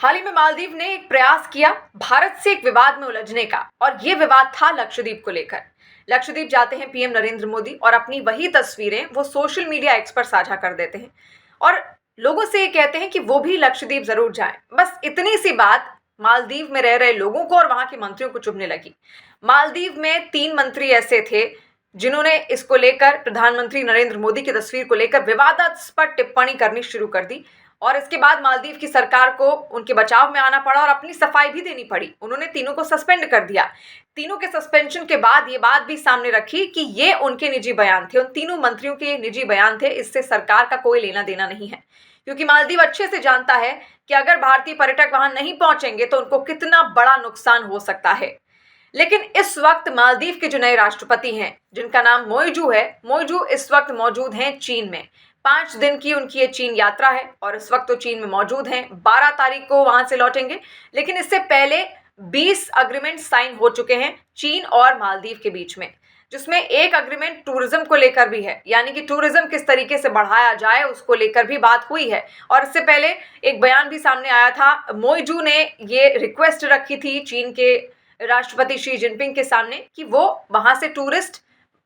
हाल ही में मालदीव ने एक प्रयास किया भारत से एक विवाद में उलझने का, और ये विवाद था लक्षद्वीप को लेकर। लक्षद्वीप जाते हैं पीएम नरेंद्र मोदी और अपनी वही तस्वीरें वो सोशल मीडिया एक्स पर साझा कर देते हैं और लोगों से ये कहते हैं कि वो भी लक्षद्वीप जरूर जाएं। बस इतनी सी बात मालदीव में रह रहे लोगों को और वहां के मंत्रियों को चुभने लगी। मालदीव में 3 मंत्री ऐसे थे जिन्होंने इसको लेकर प्रधानमंत्री नरेंद्र मोदी की तस्वीर को लेकर विवादास्पद टिप्पणी करनी शुरू कर दी, और इसके बाद मालदीव की सरकार को उनके बचाव में आना पड़ा और अपनी सफाई भी देनी पड़ी। उन्होंने तीनों को सस्पेंड कर दिया। तीनों के सस्पेंशन के बाद ये बात भी सामने रखी कि ये उनके निजी बयान थे, उन तीनों मंत्रियों के निजी बयान थे, इससे सरकार का कोई लेना देना नहीं है। क्योंकि मालदीव अच्छे से जानता है कि अगर भारतीय पर्यटक वहां नहीं पहुंचेंगे तो उनको कितना बड़ा नुकसान हो सकता है। लेकिन इस वक्त मालदीव के जो नए राष्ट्रपति हैं, जिनका नाम मोइजू है, मोइजू इस वक्त मौजूद हैं चीन में। 5 दिन की उनकी ये चीन यात्रा है और इस वक्त तो चीन में मौजूद हैं। 12 तारीख को वहां से लौटेंगे। लेकिन इससे पहले 20 अग्रीमेंट साइन हो चुके हैं चीन और मालदीव के बीच में, जिसमें एक अग्रीमेंट टूरिज्म को लेकर भी है, यानी कि टूरिज्म किस तरीके से बढ़ाया जाए उसको लेकर भी बात हुई है। और इससे पहले एक बयान भी सामने आया था। मोइजू ने ये रिक्वेस्ट रखी थी चीन के राष्ट्रपति शी जिनपिंग के सामने कि वो वहां से टूरिस्ट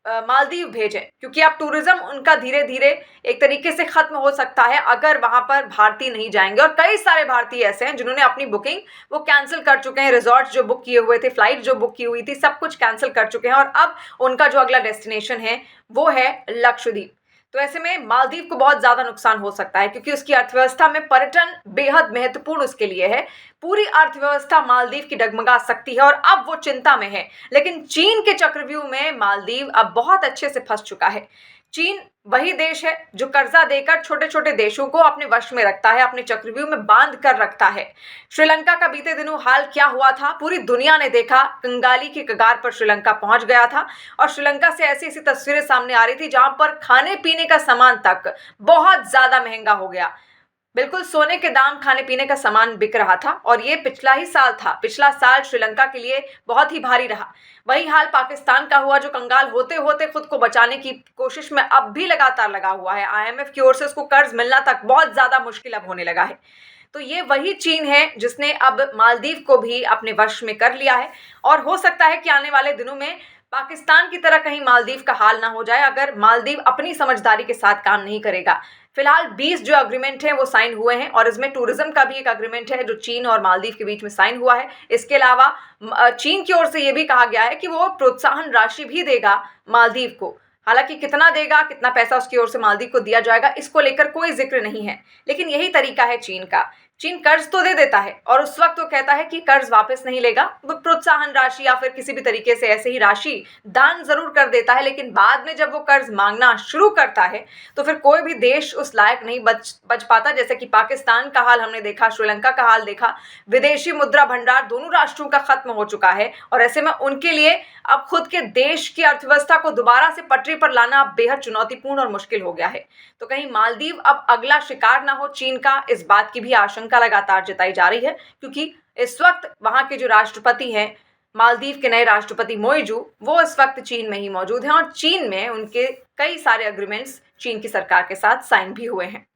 मालदीव भेजें, क्योंकि अब टूरिज्म उनका धीरे धीरे एक तरीके से खत्म हो सकता है अगर वहां पर भारतीय नहीं जाएंगे। और कई सारे भारतीय ऐसे हैं जिन्होंने अपनी बुकिंग वो कैंसिल कर चुके हैं। रिजॉर्ट जो बुक किए हुए थे, फ्लाइट जो बुक की हुई थी, सब कुछ कैंसिल कर चुके हैं और अब उनका जो अगला डेस्टिनेशन है वो है लक्षद्वीप। तो ऐसे में मालदीव को बहुत ज्यादा नुकसान हो सकता है, क्योंकि उसकी अर्थव्यवस्था में पर्यटन बेहद महत्वपूर्ण उसके लिए है। पूरी अर्थव्यवस्था मालदीव की डगमगा सकती है और अब वो चिंता में है। लेकिन चीन के चक्रव्यूह में मालदीव अब बहुत अच्छे से फंस चुका है। चीन वही देश है जो कर्जा देकर छोटे छोटे देशों को अपने वश में रखता है, अपने चक्रव्यूह में बांध कर रखता है। श्रीलंका का बीते दिनों हाल क्या हुआ था पूरी दुनिया ने देखा। कंगाली की कगार पर श्रीलंका पहुंच गया था और श्रीलंका से ऐसी ऐसी तस्वीरें सामने आ रही थी जहां पर खाने पीने का सामान तक बहुत ज्यादा महंगा हो गया। बिल्कुल सोने के दाम खाने पीने का सामान बिक रहा था और ये पिछला ही साल था। पिछला साल श्रीलंका के लिए बहुत ही भारी रहा। वही हाल पाकिस्तान का हुआ, जो कंगाल होते होते खुद को बचाने की कोशिश में अब भी लगातार लगा हुआ है। आईएमएफ की ओर से उसको कर्ज मिलना तक बहुत ज्यादा मुश्किल अब होने लगा है। तो ये वही चीन है जिसने अब मालदीव को भी अपने वश में कर लिया है और हो सकता है कि आने वाले दिनों में पाकिस्तान की तरह कहीं मालदीव का हाल ना हो जाए अगर मालदीव अपनी समझदारी के साथ काम नहीं करेगा। फिलहाल 20 जो अग्रीमेंट हैं वो साइन हुए हैं और इसमें टूरिज्म का भी एक अग्रीमेंट है जो चीन और मालदीव के बीच में साइन हुआ है। इसके अलावा चीन की ओर से ये भी कहा गया है कि वो प्रोत्साहन राशि भी देगा मालदीव को। हालांकि कितना देगा, कितना पैसा उसकी ओर से मालदीव को दिया जाएगा, इसको लेकर कोई जिक्र नहीं है। लेकिन यही तरीका है चीन का। चीन कर्ज तो दे देता है और उस वक्त वो कहता है कि कर्ज वापस नहीं लेगा, वो प्रोत्साहन राशि या फिर किसी भी तरीके से ऐसे ही राशि दान जरूर कर देता है। लेकिन बाद में जब वो कर्ज मांगना शुरू करता है तो फिर कोई भी देश उस लायक नहीं बच पाता। जैसे कि पाकिस्तान का हाल हमने देखा, श्रीलंका का हाल देखा। विदेशी मुद्रा भंडार दोनों राष्ट्रों का खत्म हो चुका है और ऐसे में उनके लिए अब खुद के देश की अर्थव्यवस्था को दोबारा से पटरी पर लाना बेहद चुनौतीपूर्ण और मुश्किल हो गया है। तो कहीं मालदीव अब अगला शिकार ना हो चीन का, इस बात की भी आशंका लगातार जताई जा रही है। क्योंकि इस वक्त वहां के जो राष्ट्रपति हैं, मालदीव के नए राष्ट्रपति मोइजू, वो इस वक्त चीन में ही मौजूद हैं और चीन में उनके कई सारे अग्रीमेंट्स चीन की सरकार के साथ साइन भी हुए हैं।